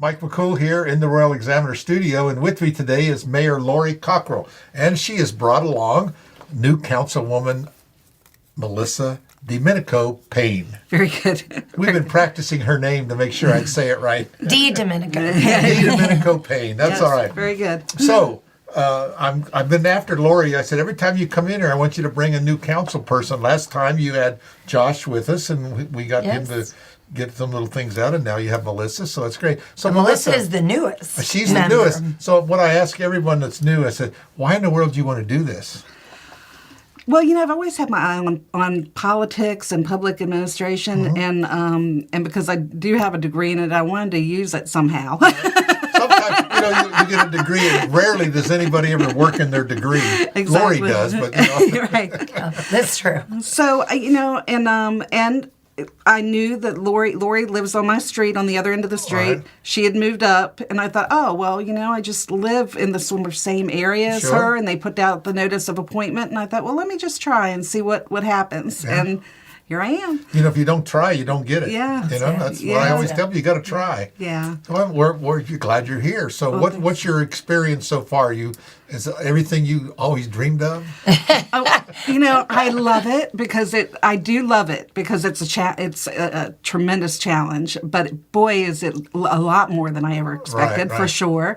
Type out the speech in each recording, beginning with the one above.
Mike McCool here in the Royal Examiner studio, and with me today is Mayor Lori Cockrell, and she has brought along new councilwoman Melissa Domenico-Payne. Very good. We've been practicing her name to make sure I'd say it right. Dedomenico-Payne. That's Yes, all right. Very good. So, I've been after Lori. I said, every time you come in here, I want you to bring a new council person. Last time you had Josh with us, and we got him to get some little things out, and now you have Melissa, so that's great. So Melissa is the newest. She's the newest. So when I ask everyone that's new, I said, why in the world do you want to do this? Well, I've always had my eye on politics and public administration, and because I do have a degree in it, I wanted to use it somehow. Sometimes, you get a degree, and rarely does anybody ever work in their degree. Exactly. Lori does, but Right. That's true. So and I knew that Lori lives on my street, on the other end of the street. Right. She had moved up, and I thought, oh, well, I just live in the sort of same area as Sure. her, and they put out the notice of appointment, and I thought, well, let me just try and see what happens. Yeah. And here I am. if you don't try, you don't get it. Yeah. That's what I always tell you. You got to try. Yeah. Well, we're glad you're here. So, what's your experience so far? Is everything you always dreamed of? I love it because I do love it because it's a tremendous challenge. But boy, is it a lot more than I ever expected, Right. for sure.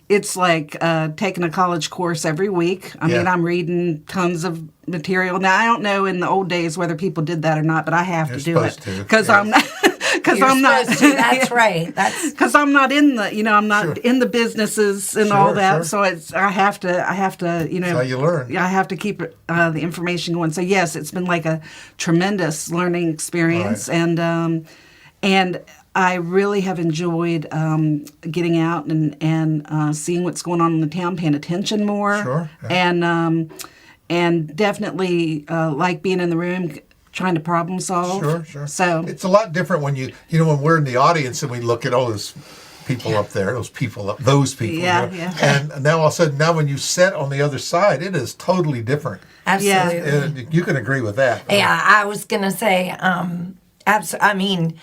It's like taking a college course every week. I mean, I'm reading tons of material. Now, I don't know in the old days whether people did that or not, but I have to do it because I'm not. Because I'm not. That's right. That's because I'm not in the. I'm not in the businesses and all that. Sure. So I have to. That's how you learn. I have to keep the information going. So yes, it's been like a tremendous learning experience, Right. and I really have enjoyed getting out and seeing what's going on in the town, paying attention more, Sure. Yeah. and definitely like being in the room, trying to problem solve. Sure. So it's a lot different when when we're in the audience and we look at all those people up there, those people. Yeah. And now all of a sudden, when you sit on the other side, it is totally different. absolutely. And you can agree with that. Yeah, I was gonna say, absolutely. I mean,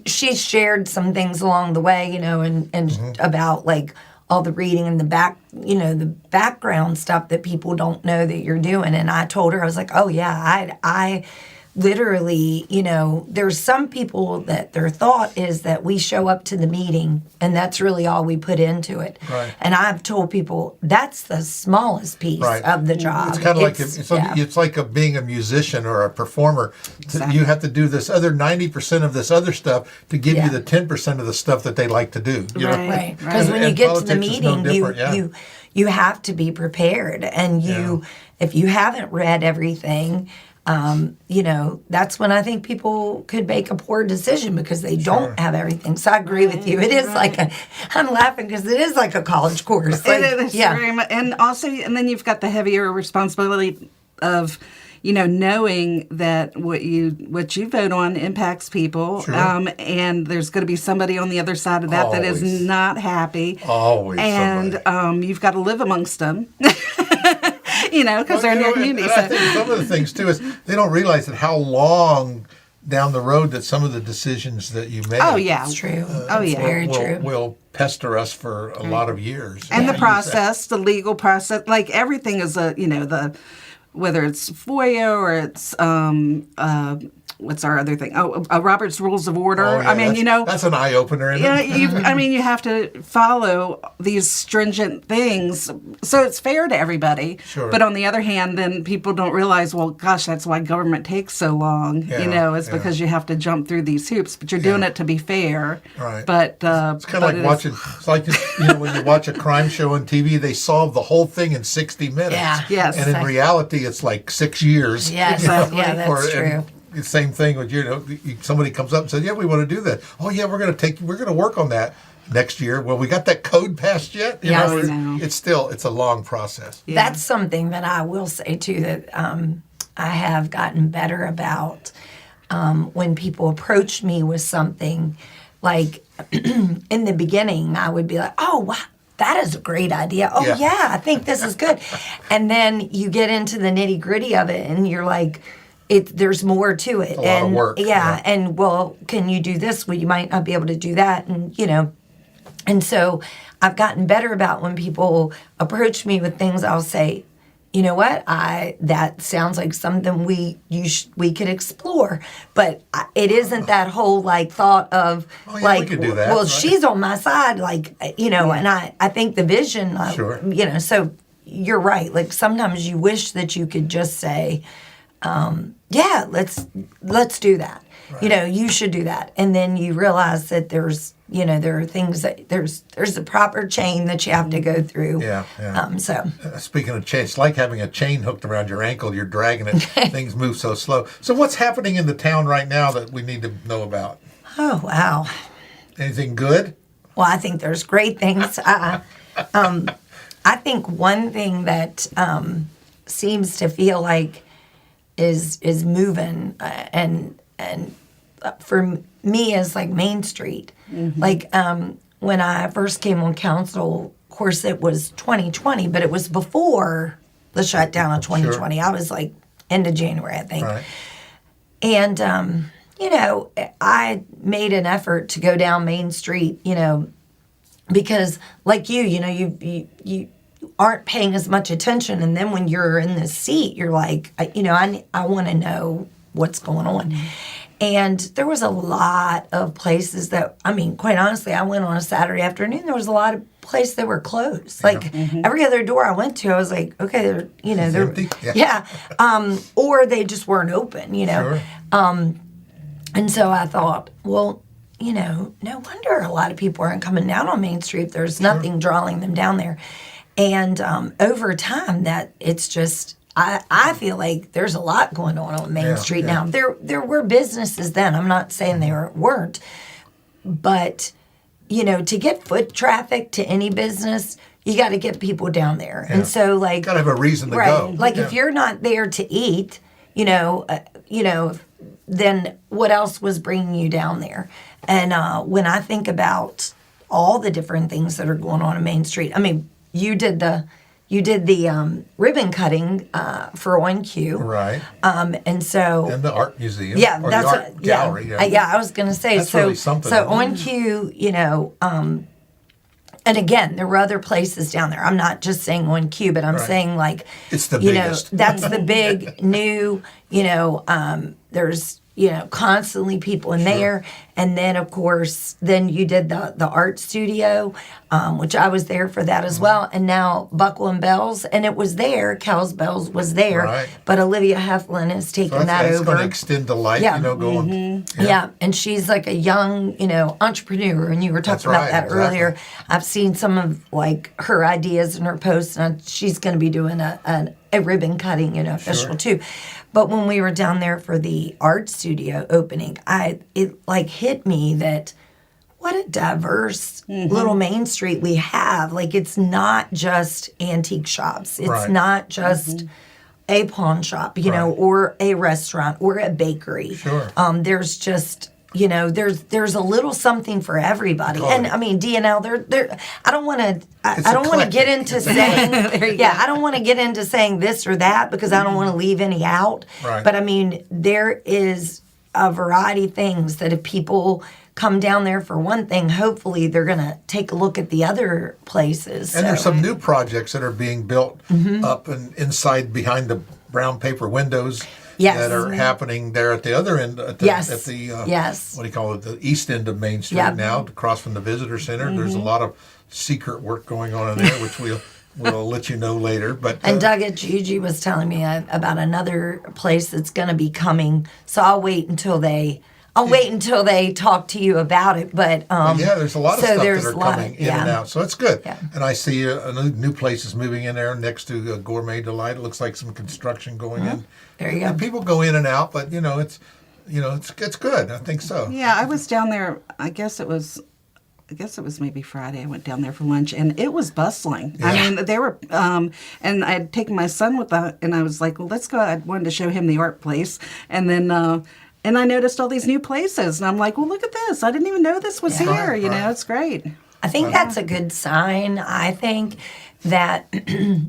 she shared some things along the way, and about like all the reading and the background stuff that people don't know that you're doing. And I told her, I was like, oh yeah, I literally, there's some people that their thought is that we show up to the meeting and that's really all we put into it. Right. And I've told people that's the smallest piece of the job. It's kind of it's like being a musician or a performer. Exactly. You have to do this other 90% of this other stuff to give you the 10% of the stuff that they like to do. Right. Because when you And get to the politics is no meeting, different, you have to be prepared, and if you haven't read everything, that's when I think people could make a poor decision because they don't have everything. So I agree with you. It is I'm laughing because it is like a college course. Like, it is very much, and then you've got the heavier responsibility of, knowing that what you vote on impacts people, Sure. And there's going to be somebody on the other side of that that is Always. not happy. Always And somebody. you've got to live amongst them. Because they're in your community. And I think some of the things too is they don't realize that how long down the road that some of the decisions that you make. Oh yeah, it's true. It's very true. Will pester us for a lot of years. And the process, the legal process, like everything is whether it's FOIA or it's what's our other thing? Robert's Rules of Order. Oh, yeah, I mean, that's an eye opener. you have to follow these stringent things, so it's fair to everybody. Sure. But on the other hand, then people don't realize, well, gosh, that's why government takes so long. It's because you have to jump through these hoops, but you're doing it to be fair. Right. But it's kind of like watching. It's like when you watch a crime show on TV, they solve the whole thing in 60 minutes. Yeah. Yes. And in reality, it's like 6 years. Yes. Yeah, that's true. The same thing with somebody comes up and says, "Yeah, we want to do that." Oh, yeah, we're going to work on that next year. Well, we got that code passed yet? It's a long process. Yeah. That's something that I will say too that I have gotten better about when people approach me with something. Like in the beginning, I would be like, "Oh, wow. That is a great idea. Oh, yeah, I think this is good." And then you get into the nitty gritty of it and you're like, there's more to it. A lot of work. Yeah, and well, can you do this? Well, you might not be able to do that, and and so I've gotten better about when people approach me with things. I'll say, you know what? That sounds like something we could explore, but it isn't that whole like thought of we could do that, well, right? she's on my side, like and I think the vision, Sure. So you're right. Like sometimes you wish that you could just say, yeah, let's do that. Right. You should do that, and then you realize that there's there are things that there's a proper chain that you have to go through. Yeah. So speaking of chain, it's like having a chain hooked around your ankle. You're dragging it. Things move so slow. So what's happening in the town right now that we need to know about? Oh wow. Anything good? Well, I think there's great things. I think one thing that seems to feel like is moving and for me is like Main Street. Mm-hmm. Like when I first came on council, of course it was 2020, but it was before the shutdown of 2020. Sure. I was like end of January, I think. Right. And I made an effort to go down Main Street, because like you aren't paying as much attention, and then when you're in this seat, you're like, I want to know what's going on. Mm-hmm. And there was a lot of places that, quite honestly, I went on a Saturday afternoon. There was a lot of places that were closed. Yeah. Like every other door I went to, I was like, okay, they're empty. Yeah. Or they just weren't open. Sure. And so I thought, well, no wonder a lot of people aren't coming down on Main Street. There's nothing drawing them down there. And over time, that it's just. I feel like there's a lot going on Main Street now. There were businesses then. I'm not saying there weren't. But, to get foot traffic to any business, you got to get people down there. Yeah. And so, like... Got to have a reason to go. Like, if you're not there to eat, then what else was bringing you down there? And when I think about all the different things that are going on in Main Street, you did the ribbon cutting for On Q. Right. And so... And the art museum. Yeah, or that's the art gallery. I was going to say. That's really something. So On Q, and again, there were other places down there. I'm not just saying On Q, but I'm saying like... It's the biggest. That's the big new, there's... constantly people in there. And then, of course, then you did the art studio, which I was there for that as well. And now Buckle and Bells, and it was there. Cal's Bells was there. Right. But Olivia Heflin has taken that over. It's going to extend the life, going. Mm-hmm. Yeah, and she's like a young, entrepreneur. And you were talking about that earlier. I've seen some of, like, her ideas and her posts, and she's going to be doing a ribbon cutting, official too. But when we were down there for the art studio opening, it hit me that what a diverse little Main Street we have. Like, it's not just antique shops. It's not just a pawn shop, or a restaurant or a bakery. Sure. There's just... there's a little something for everybody, and DNL. They're. I don't want to get into saying. I don't want to get into saying this or that because I don't want to leave any out. Right. But there is a variety of things that if people come down there for one thing, hopefully they're going to take a look at the other places. And there's some new projects that are being built up and inside behind the brown paper windows. Yes. That are happening there at the other end, at the what do you call it, the east end of Main Street now, across from the visitor center. There's a lot of secret work going on in there, which we'll let you know later. But and Doug at Gigi was telling me about another place that's going to be coming, so I'll wait until they talk to you about it. But there's a lot of stuff that are coming in and out, so it's good. Yeah. And I see a new place is moving in there next to Gourmet Delight. It looks like some construction going in. There you go. And people go in and out, but it's good. I think so. Yeah, I was down there. I guess it was maybe Friday. I went down there for lunch, and it was bustling. Yeah. They were, and I had taken my son and I was like, well, let's go. I wanted to show him the art place, and then. And I noticed all these new places, and I'm like, well, look at this. I didn't even know this was here. It's great. I think that's a good sign, that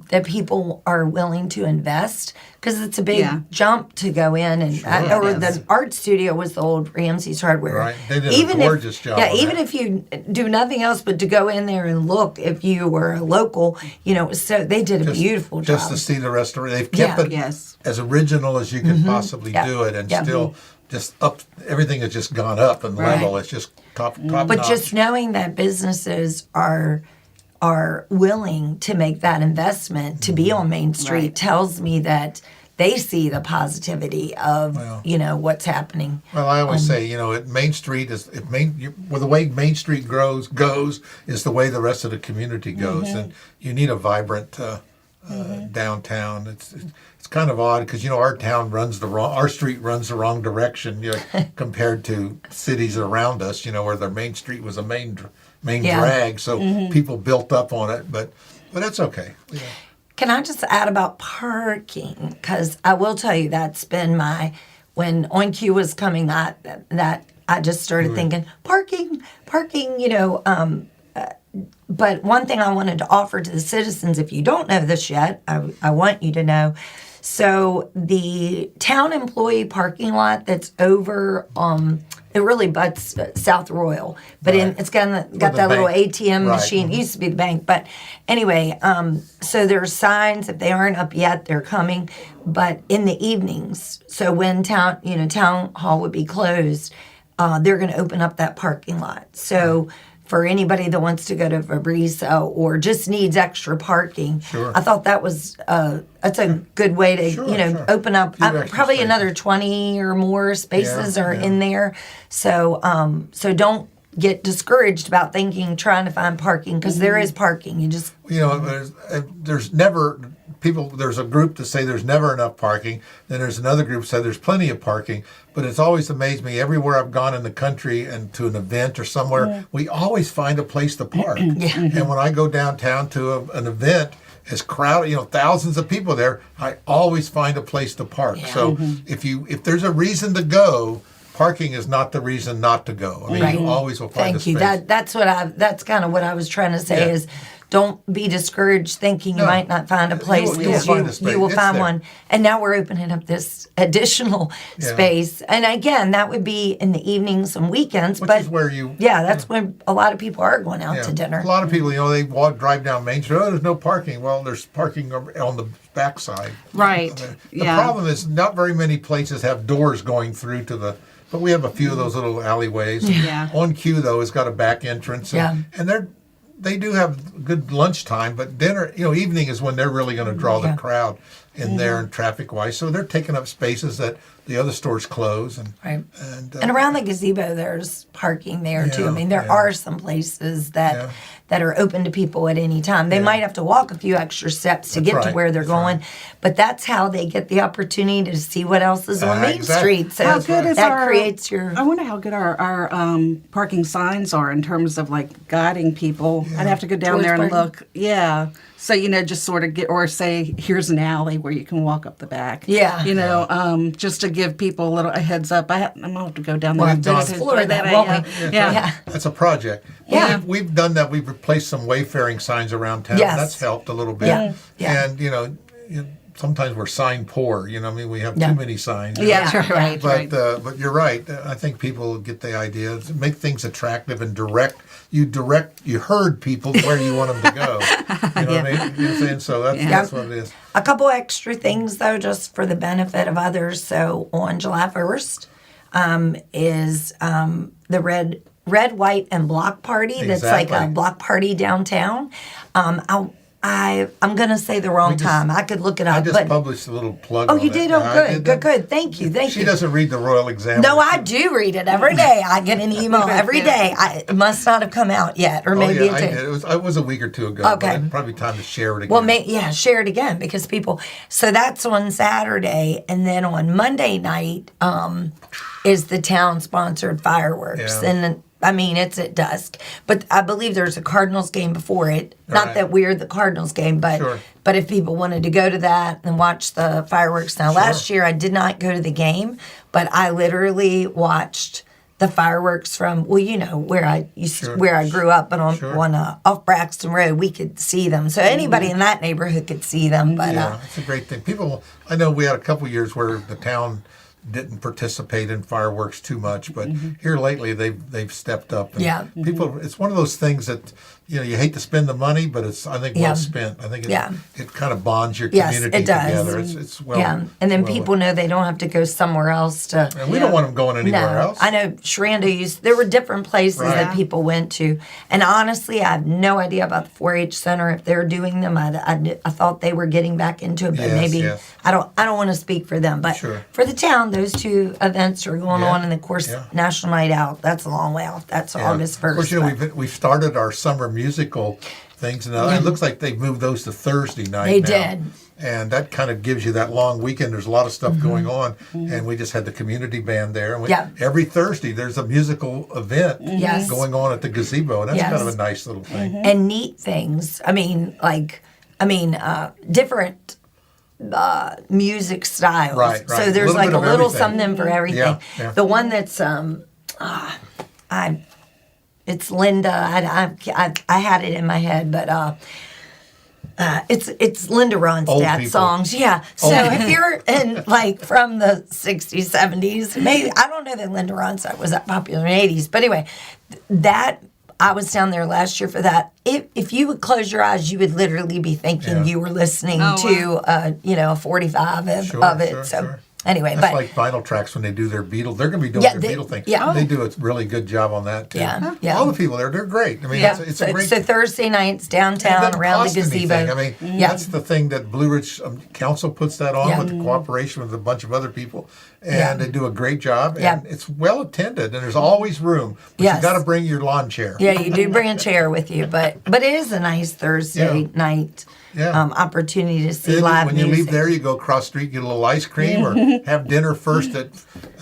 that people are willing to invest, because it's a big jump to go in and the art studio was the old Ramsey's Hardware. Right, they did a gorgeous job. Yeah, even if you do nothing else but to go in there and look, if you were a local, so they did a beautiful job. Just to see the restoration, they've kept it as original as you can possibly do it, and still just up. Everything has just gone up and level. It's just top But notch. just knowing that businesses are willing to make that investment to be on Main Street tells me that they see the positivity of what's happening. Well, I always say, Main Street is the way Main Street goes is the way the rest of the community goes, and you need a vibrant downtown. It's kind of odd because our our street runs the wrong direction compared to cities around us. Where their Main Street was a main drag, so people built up on it, but that's okay. Can I just add about parking? Because I will tell you that's been when On Cue was coming, that I just started thinking parking. But one thing I wanted to offer to the citizens, if you don't know this yet, I want you to know. So the town employee parking lot that's over, it really butts South Royal, but it's got that little ATM machine. It used to be the bank, but anyway, so there's signs. If they aren't up yet, they're coming. But in the evenings, so when town hall would be closed, they're going to open up that parking lot. So for anybody that wants to go to Fabrizio or just needs extra parking, I thought that was that's a good way to open up. Probably another 20 or more spaces are in there. So don't get discouraged about trying to find parking, because there is parking. You just there's never people. There's a group that say there's never enough parking. Then there's another group that say there's plenty of parking. But it's always amazed me, everywhere I've gone in the country and to an event or somewhere, we always find a place to park. And when I go downtown to an event, it's crowded, thousands of people there, I always find a place to park. So if there's a reason to go, parking is not the reason not to go. I mean, you always will find a space. Thank you. That's kind of what I was trying to say is, don't be discouraged thinking you might not find a place, because you will find one. And now we're opening up this additional space. And again, that would be in the evenings and weekends. Which is where that's when a lot of people are going out to dinner. A lot of people, they drive down Main Street. Oh, there's no parking. Well, there's parking on the backside. Right. The problem is not very many places have doors going through to but we have a few of those little alleyways. On Cue, though, has got a back entrance. And they do have good lunchtime, but dinner, evening is when they're really going to draw the crowd in there and traffic-wise. So they're taking up spaces that the other stores close. And around the gazebo, there's parking there, too. I mean, there are some places that are open to people at any time. They might have to walk a few extra steps to get to where they're going, but that's how they get the opportunity to see what else is on Main Street. So how good is creates your... I wonder how good our parking signs are in terms of guiding people. I'd have to go down there and look. Yeah. So, just sort of or say, here's an alley where you can walk up the back. Just to give people a heads up. I'm going to have to go down there and explore that, won't we? That's a project. We've done that. We've replaced some wayfaring signs around town. That's helped a little bit. And, sometimes we're sign poor. We have too many signs. Right. But you're right. I think people get the idea. Make things attractive and direct. You herd people where you want them to go. You know what I mean? You know what I'm saying? So that's what it is. A couple extra things, though, just for the benefit of others. So on July 1st is the red, white, and block party. That's like a block party downtown. I'm going to say the wrong time. I could look it up. I just published a little plug on it. Oh, you did? Oh, good. Thank you. She doesn't read the Royal Examiner. No, I do read it every day. I get an email every day. It must not have come out yet, or maybe it did. It was a week or two ago. Okay. But probably time to share it again. Well, share it again, because people... So that's on Saturday, and then on Monday night is the town-sponsored fireworks. And it's at dusk. But I believe there's a Cardinals game before it. Not that we're the Cardinals game, but if people wanted to go to that and watch the fireworks. Now, last year I did not go to the game, but I literally watched the fireworks from where I where I grew up, but on off Braxton Road, we could see them. So anybody in that neighborhood could see them. But it's a great thing. I know we had a couple years where the town didn't participate in fireworks too much, but here lately they've stepped up. And people, it's one of those things that you hate to spend the money, but it's I think well spent. I think it kind of bonds your community together. It's well and then people know they don't have to go somewhere else to. And we don't want them going anywhere else. I know Sharanda there were different places that people went to, and honestly, I have no idea about the 4-H center if they're doing them. I thought they were getting back into it, but maybe I don't want to speak for them, but for the town, those two events are going on, and of course, National Night Out. That's a long way off. That's August 1st. Of course, we've started our summer musical things, and it looks like they've moved those to Thursday night. They did. And that kind of gives you that long weekend. There's a lot of stuff going on, and we just had the community band there. And every Thursday there's a musical event going on at the gazebo, and that's kind of a nice little thing. And neat things. Different music styles. Right. So there's like a little something for everything. Yeah. The one that's it's Linda. I had it in my head, but it's Linda Ronstadt songs. Yeah. So if you're in from the 60s, 70s, maybe I don't know that Linda Ronstadt was that popular in the 80s, but anyway, that I was down there last year for that. If you would close your eyes, you would literally be thinking you were listening to a 45 of it. Sure. Anyway, that's like Vinyl Tracks when they do their Beatles. They're going to be doing their Beatle thing. Yeah. They do a really good job on that too. Yeah. All the people there, they're great. I mean, it's a great. So Thursday nights downtown around the gazebo. I mean, that's the thing that Blue Ridge Council puts that on with the cooperation with a bunch of other people, and they do a great job. And it's well attended, and there's always room. But you got to bring your lawn chair. Yeah, you do bring a chair with you, but it is a nice Thursday night. Opportunity to see live music. When you leave there, you go across the street, get a little ice cream, or have dinner first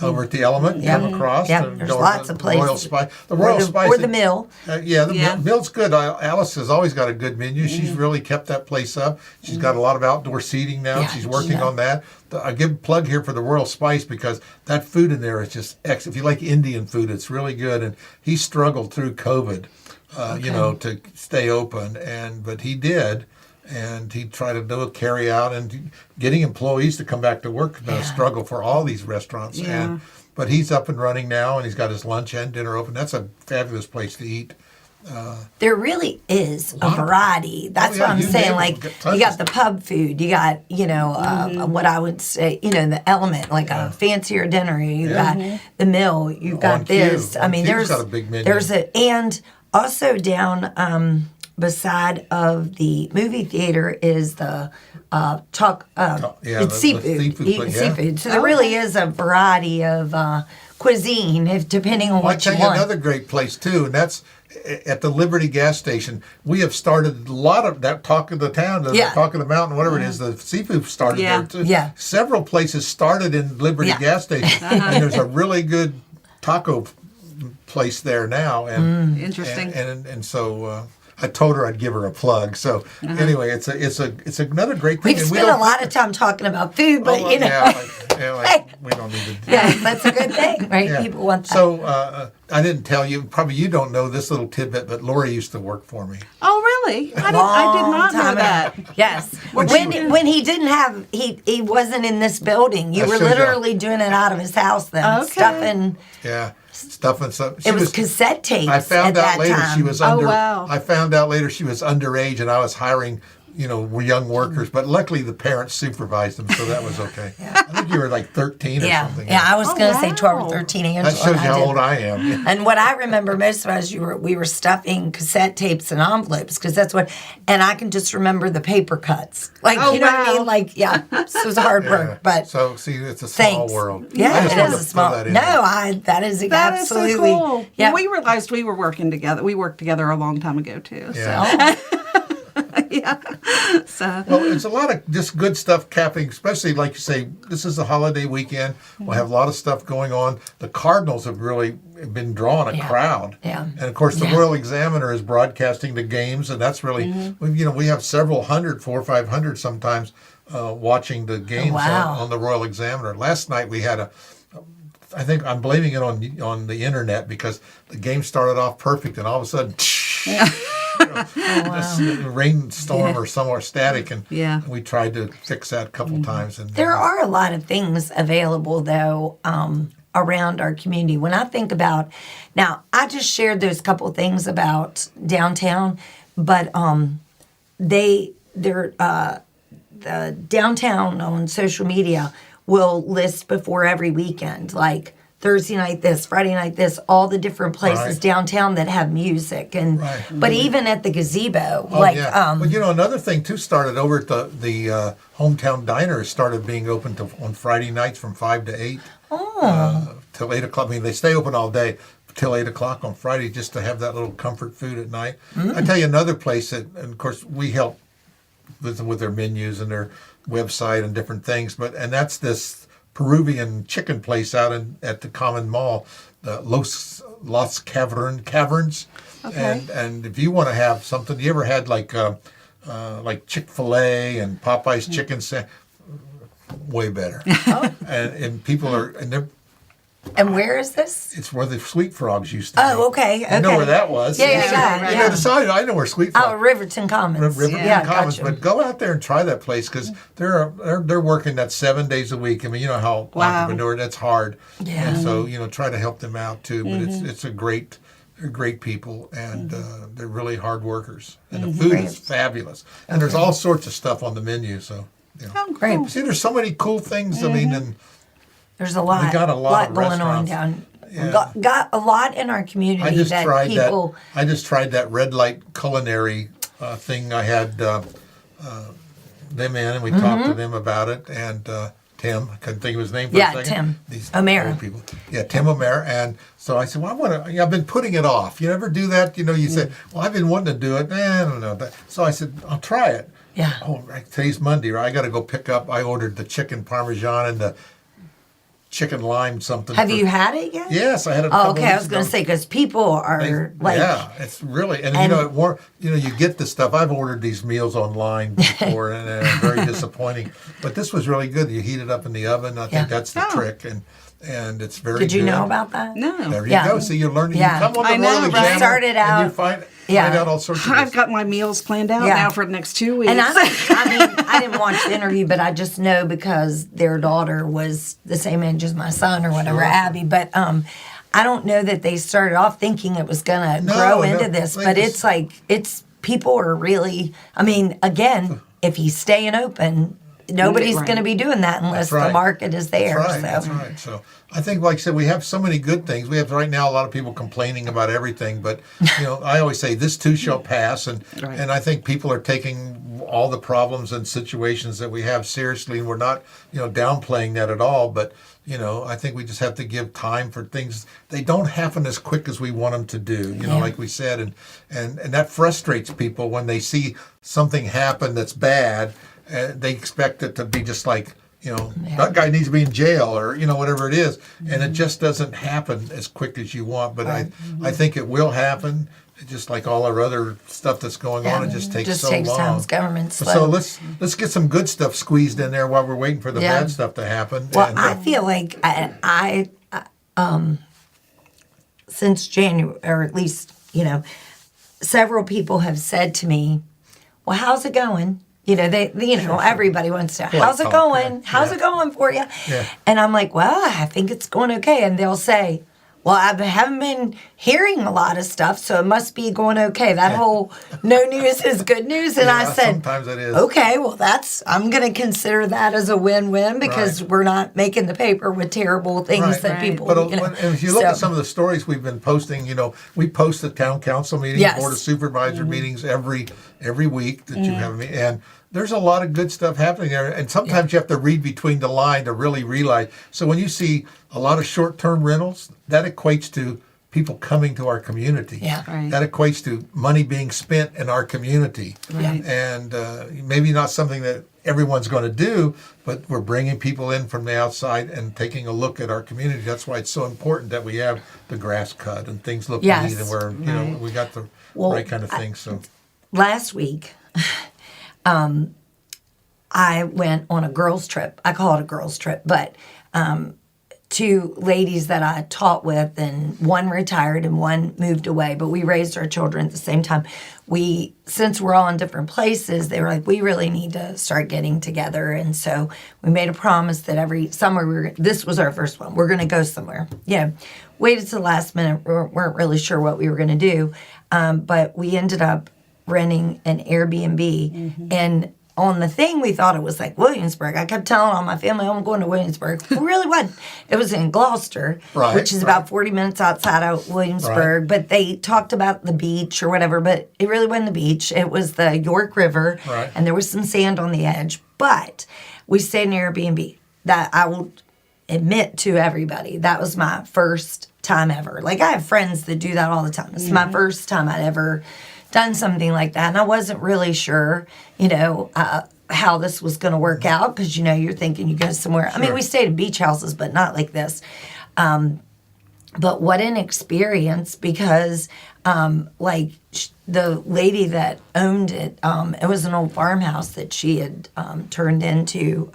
over at the Element. Come across. There's lots of places. Royal Spice. The Royal Spice. Or the Mill. The Mill's good. Alice has always got a good menu. She's really kept that place up. She's got a lot of outdoor seating now. She's working on that. I give a plug here for the Royal Spice because that food in there is just excellent. If you like Indian food, it's really good. And he struggled through COVID, to stay open, but he did. And he tried to do a carry out, and getting employees to come back to work has been a struggle for all these restaurants. But he's up and running now, and he's got his lunch and dinner open. That's a fabulous place to eat. There really is a variety. That's what I'm saying. You got the pub food. You got, what I would say, the Element, a fancier dinner. You got the Mill. You've got this. I mean, there's got a big menu. And also down beside of the movie theater is the it's seafood. Seafood. So there really is a variety of cuisine, depending on what you want. I'll tell you another great place too, and that's at the Liberty gas station. We have started a lot of that Talk of the Town, the Talk of the Mountain, whatever it is. The seafood started there too. Yeah. Several places started in Liberty gas station, and there's a really good taco place there now. And interesting. And so. I told her I'd give her a plug. So anyway, it's another great thing. We've spent a lot of time talking about food, but we don't need to. That's a good thing, right? Yeah. People want that. So I didn't tell you. Probably you don't know this little tidbit, but Lori used to work for me. Oh, really? I did not know that. Yes. When he didn't have he wasn't in this building. You were literally doing it out of his house then, stuffing. Yeah. Stuffing some. It was cassette tapes. I found out later time. she was I found out later she was underage, and I was hiring, young workers. But luckily the parents supervised them, so that was okay. I think you were like 13 or something. Yeah, I was going to say 12 or 13. Angela, that shows you how old I am. And what I remember most of is we were stuffing cassette tapes in envelopes because that's what. And I can just remember the paper cuts. What I mean? So it was hard work, but so see, it's a small world. Yeah, it is a small. That is absolutely. So cool. Yeah, we realized we were working together. We worked together a long time ago too. Yeah. So. So. Well, it's a lot of just good stuff capping, especially like you say, this is a holiday weekend. We'll have a lot of stuff going on. The Cardinals have really been drawing a crowd. Yeah. And of course the Royal Examiner is broadcasting the games, and that's really, we have several hundred, 400 or 500 sometimes, watching the games on the Royal Examiner. Last night we had I think I'm blaming it on the internet, because the game started off perfect and all of a sudden, this rainstorm or somewhere static, and we tried to fix that a couple times. And there are a lot of things available though around our community. When I think about, now I just shared those couple things about downtown, but the downtown on social media will list before every weekend, like Thursday night this, Friday night this, all the different places downtown that have music, and but even at the gazebo, But another thing too started over at the hometown diner. Started being open on Friday nights from 5 to 8 till 8 o'clock. I mean, they stay open all day till 8 o'clock on Friday, just to have that little comfort food at night. I tell you another place that, and of course, we help with their menus and their website and different things, and that's this Peruvian chicken place out at the Common Mall, the Los Caverns. Okay. And if you want to have something, you ever had like Chick-fil-A and Popeye's chicken way better. And people are, and where is this? It's where the Sweet Frogs used to be. Oh, okay. You know where that was. I know where Sweet Frogs. Oh, Riverton Commons. Riverton Commons. But go out there and try that place, because they're working that 7 days a week. I mean, you know how entrepreneur, that's hard. Yeah. And so, try to help them out too. But it's they're great people, and they're really hard workers. And the food is fabulous. And there's all sorts of stuff on the menu. So, Oh, great. See, there's so many cool things. I mean, and there's a lot. We got a lot going on down. Got a lot, in our community. I just tried that red light culinary thing. I had them in, and we talked to them about it. And Tim, I couldn't think of his name for a second. Tim. These O'Mara. people. Yeah, Tim O'Mara. And so I said, well, I've been putting it off. You ever do that? You say, well, I've been wanting to do it. I don't know. So I said, I'll try it. Yeah. Oh, today's Monday, right? I got to go pick up. I ordered the chicken parmesan and the chicken lime something. Have you had it yet? Yes, I had it. Oh, okay. I was going to say, because people are it's really, and you get this stuff. I've ordered these meals online before, and they're very disappointing. But this was really good. You heat it up in the oven. I think that's the trick, and it's very. Did you good. know about that? No. There you go. See, you're learning. Yeah. You come on the Royal Examiner, started out. and you find out all sorts of I've got my meals planned out now for the next 2 weeks. And I didn't watch the interview, but I just know because their daughter was the same age as my son or whatever, Abby. But I don't know that they started off thinking it was going to grow into this. But it's people are really, I mean, again, if he's staying open, nobody's going to be doing that unless the market is there. That's right. So I think, like I said, we have so many good things. We have right now a lot of people complaining about everything, but I always say this too shall pass, and I think people are taking all the problems and situations that we have seriously, and we're not downplaying that at all. But I think we just have to give time for things. They don't happen as quick as we want them to do. Like we said, and that frustrates people when they see something happen that's bad. They expect it to be just like, that guy needs to be in jail or, whatever it is. And it just doesn't happen as quick as you want. But I think it will happen. Just like all our other stuff that's going on, it just takes so long. Time. Government's slow. So let's get some good stuff squeezed in there while we're waiting for the bad stuff to happen. Well, I feel like I since January, or at least, several people have said to me, well, how's it going? Everybody wants to, how's it going? How's it going for you? Yeah. And I'm like, well, I think it's going okay. And they'll say, well, I haven't been hearing a lot of stuff, so it must be going okay. That whole no news is good news. And I said, sometimes it is. Okay, well, I'm going to consider that as a win-win because we're not making the paper with terrible things that people, But if you look at some of the stories we've been posting, we post the town council meetings, board of supervisor meetings every week that you have a meeting. And there's a lot of good stuff happening there. And sometimes you have to read between the line to really realize. So when you see a lot of short-term rentals, that equates to people coming to our community. Yeah. Right. That equates to money being spent in our community. Right. And maybe not something that everyone's going to do, but we're bringing people in from the outside and taking a look at our community. That's why it's so important that we have the grass cut and things look neat, and we're we got the right kind of things. So last week, I went on a girls' trip. I call it a girls' trip, but two ladies that I taught with, and one retired and one moved away, but we raised our children at the same time. Since we're all in different places, they were like, we really need to start getting together. And so we made a promise that every summer this was our first one. We're going to go somewhere. Waited to the last minute. Weren't really sure what we were going to do. But we ended up renting an Airbnb. And on the thing, we thought it was like Williamsburg. I kept telling all my family, I'm going to Williamsburg. It really wasn't. It was in Gloucester, which is about 40 minutes outside of Williamsburg. But they talked about the beach or whatever, but it really wasn't the beach. It was the York River, and there was some sand on the edge. But we stayed in an Airbnb. That I will admit to everybody, that was my first time ever. Like, I have friends that do that all the time. It's my first time I'd ever done something like that, and I wasn't really sure, how this was going to work out, because you're thinking you go somewhere. I mean, we stayed in beach houses, but not like this. But what an experience, because the lady that owned it, it was an old farmhouse that she had turned into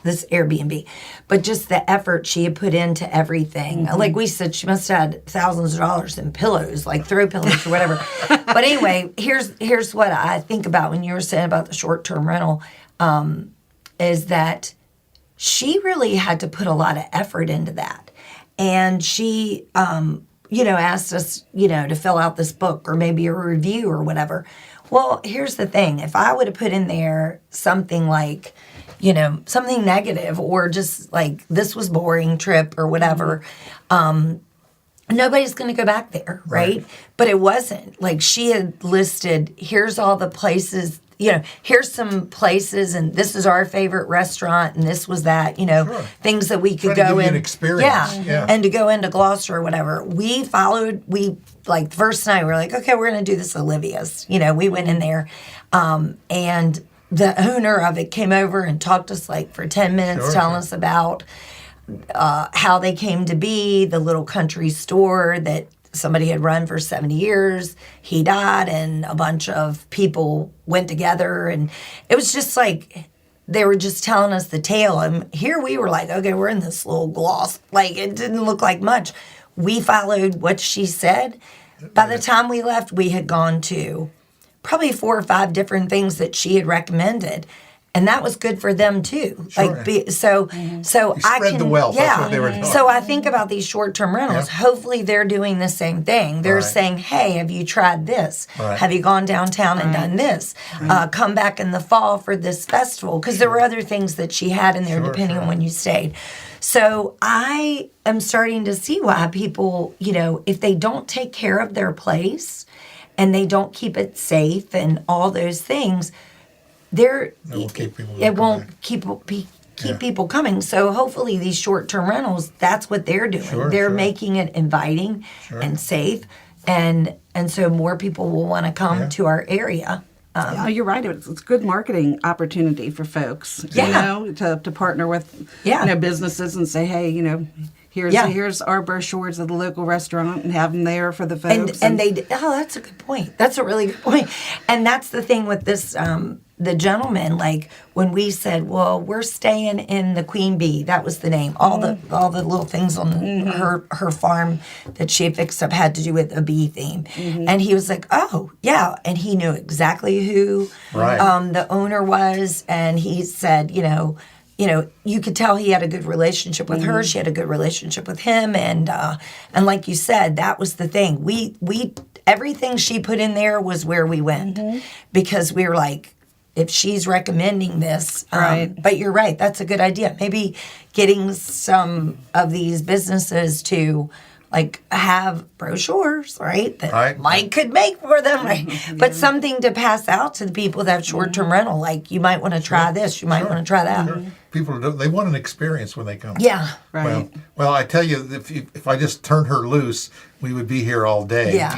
this Airbnb. But just the effort she had put into everything. Like we said, she must have had thousands of dollars in pillows, like throw pillows or whatever. But anyway, here's what I think about when you were saying about the short-term rental, is that she really had to put a lot of effort into that. And she, asked us, to fill out this book or maybe a review or whatever. Well, here's the thing. If I would have put in there something like, something negative, or just like, this was boring trip or whatever, nobody's going to go back there, right? But it wasn't. Like, she had listed, here's all the places, here's some places, and this is our favorite restaurant, and this was that, things that we could go in. An experience. And to go into Gloucester or whatever. The first night, we were like, okay, we're going to do this Olivia's. We went in there, and the owner of it came over and talked to us for 10 minutes, telling us about how they came to be, the little country store that somebody had run for 70 years. He died, and a bunch of people went together, and it was just like they were just telling us the tale. And here we were like, okay, we're in this little gloss. Like, it didn't look like much. We followed what she said. By the time we left, we had gone to probably 4 or 5 different things that she had recommended. And that was good for them too. So I can the wealth. That's what they were doing. So I think about these short-term rentals. Hopefully, they're doing the same thing. They're saying, "Hey, have you tried this? Have you gone downtown and done this? Come back in the fall for this festival." Because there were other things that she had in there, depending on when you stayed. So I am starting to see why people, if they don't take care of their place and they don't keep it safe and all those things, it won't keep people coming. So hopefully these short-term rentals, that's what they're doing. They're making it inviting and safe, and so more people will want to come to our area. You're right. It's a good marketing opportunity for folks, to partner with businesses and say, hey, here's our brochures of the local restaurant, and have them there for the folks. And that's a good point. That's a really good point. And that's the thing with this, the gentleman, like when we said, well, we're staying in the Queen Bee, that was the name. All the little things on her farm that she had fixed up had to do with a bee theme. And he was like, oh, yeah. And he knew exactly who the owner was. And he said, you could tell he had a good relationship with her. She had a good relationship with him. And like you said, that was the thing. We everything she put in there was where we went, because we were like, if she's recommending this, but you're right, that's a good idea. Maybe getting some of these businesses to have brochures, that Mike could make for them, but something to pass out to the people that have short-term rental. Like, you might want to try this, you might want to try that. People, they want an experience when they come. Yeah. Right. Well, I tell you, if I just turned her loose, we would be here all day. Yeah.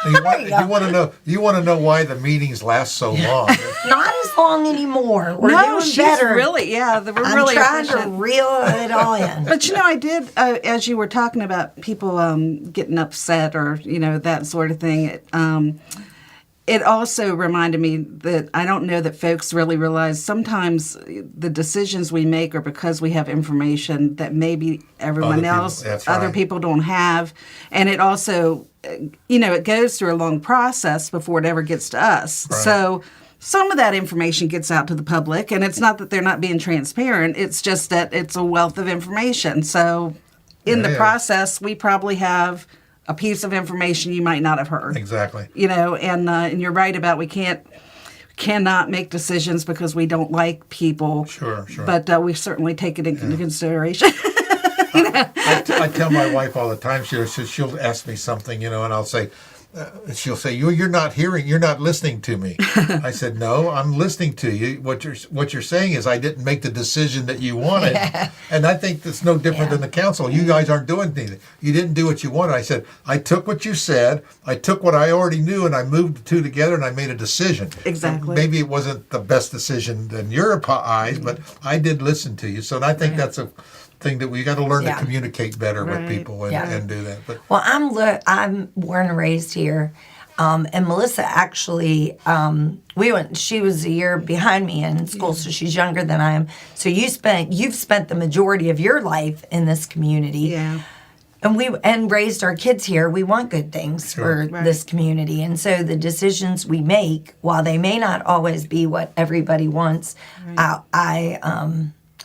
You want to know why the meetings last so long? Not as long anymore. We're doing she's better. Really, we're I'm really trying efficient. to reel it all in. But I did, as you were talking about people getting upset or that sort of thing. it also reminded me that I don't know that folks really realize sometimes the decisions we make are because we have information that maybe everyone else, other people don't have. And it also, it goes through a long process before it ever gets to us. Right. So some of that information gets out to the public, and it's not that they're not being transparent. It's just that it's a wealth of information. So in the process, we probably have a piece of information you might not have heard. Exactly. And you're right about we cannot make decisions because we don't like people. Sure. But we certainly take it into consideration. I tell my wife all the time. She'll ask me something, and I'll say. She'll say, "You're not listening to me." I said, "No, I'm listening to you. What you're saying is I didn't make the decision that you wanted." And I think that's no different than the council. You guys aren't doing anything. You didn't do what you wanted. I said, I took what you said, I took what I already knew, and I moved the two together, and I made a decision. Exactly. Maybe it wasn't the best decision in your eyes, but I did listen to you. So I think that's a thing that we got to learn to communicate better with people and do that. But I'm born and raised here, and Melissa actually she was a year behind me in school, so she's younger than I am. So you've spent the majority of your life in this community. Yeah. And raised our kids here. We want good things for this community. And so the decisions we make, while they may not always be what everybody wants,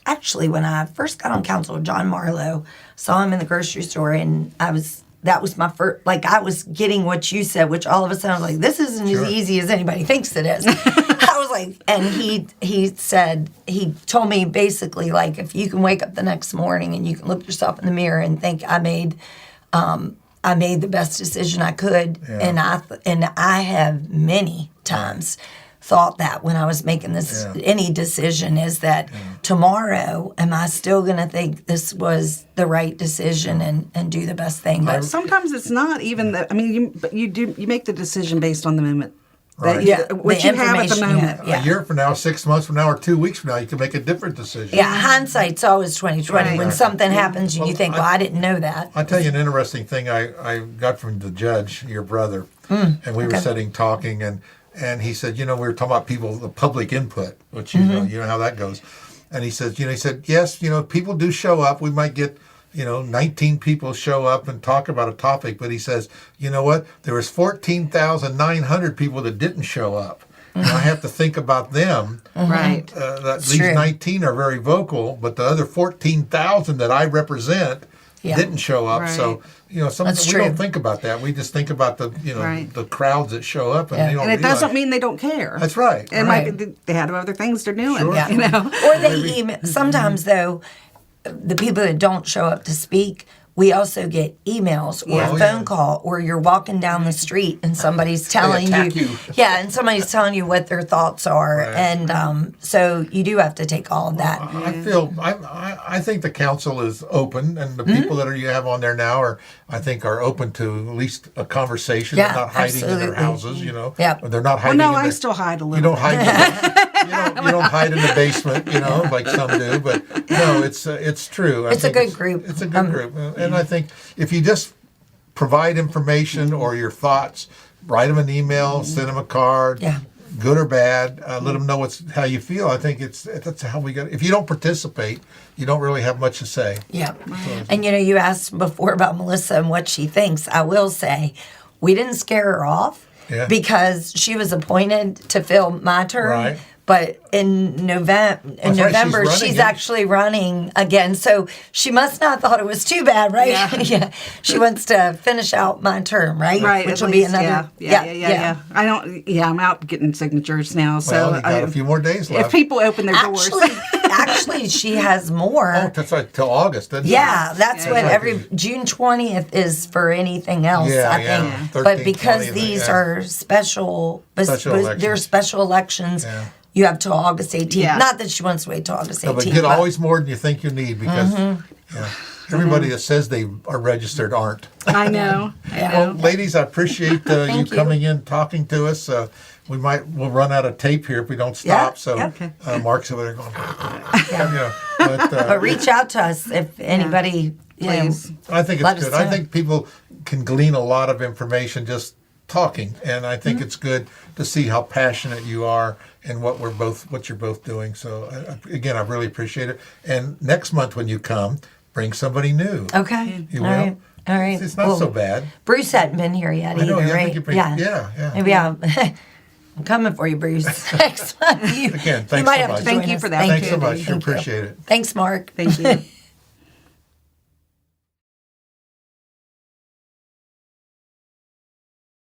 actually, when I first got on council with John Marlowe, saw him in the grocery store, and that was my first, I was getting what you said, which all of a sudden I was like, this isn't as easy as anybody thinks it is. I was like, and he told me basically, if you can wake up the next morning and you can look yourself in the mirror and think I made the best decision I could, and I have many times thought that when I was making any decision, is that tomorrow, am I still going to think this was the right decision and do the best thing? But sometimes it's not even that. I mean, you make the decision based on the moment. Right. What you have at the moment. A year from now, 6 months from now, or 2 weeks from now, you can make a different decision. Yeah, hindsight's always 20/20. When something happens and you think, I didn't know that. I'll tell you an interesting thing I got from the judge, your brother, and we were sitting talking, and he said, we were talking about the public input, which you know how that goes. And he said, yes, people do show up. We might get, 19 people show up and talk about a topic. But he says, you know what? There was 14,900 people that didn't show up. And I have to think about them. Right. These 19 are very vocal, but the other 14,000 that I represent didn't show up. Right. So, sometimes we don't think about that. We just think about the, the crowds that show up, and it doesn't mean they don't care. That's right. And they had other things they're doing. Sure. Or they email. Sometimes though, the people that don't show up to speak, we also get emails or a phone call, or you're walking down the street and somebody's telling you. Yeah, and somebody's telling you what their thoughts are. Right. And so you do have to take all of that. I think the council is open, and the people that you have on there now are open to at least a conversation. They're not hiding in their houses, Yeah. They're not hiding I still hide a little. You don't hide you don't hide in the basement, like some do, but no, it's true. It's a good group. It's a good group. And I think if you just provide information or your thoughts, write them an email, send them a card, good or bad, let them know how you feel. I think that's how we got. If you don't participate, you don't really have much to say. Yeah. And you asked before about Melissa and what she thinks. I will say, we didn't scare her off because she was appointed to fill my term. Right. But in November, she's actually running again. So she must not have thought it was too bad, right? Yeah. She wants to finish out my term, right? Right. Which will be another. Yeah. I'm out getting signatures now. So you got a few more days left. If people open their doors. Actually, she has more. Oh, that's right, till August, doesn't she? That's what June 20th is for anything else, I think. 13, but because 20, these are special elections. They're special elections. Yeah. You have till August 18th. Yeah. Not that she wants to wait till August 18th. But get always more than you think you need, because everybody that says they are registered aren't. I know. Well, ladies, I appreciate you coming in, talking to us. We'll run out of tape here if we don't stop. Mark's over there going. But reach out to us if anybody. Please. I think it's good. I think people can glean a lot of information just talking, and I think it's good to see how passionate you are and what you're both doing. So again, I really appreciate it. And next month when you come, bring somebody new. Okay. You All will. right. All right. It's not so bad. Bruce hadn't been here yet either, I right? think yeah. Maybe I'm coming for you, Bruce. Next month. Again, thanks you might so have much. to Thank join you us. for that. Thanks so much. Thank you. Appreciate it. Thanks, Mark. Thank you.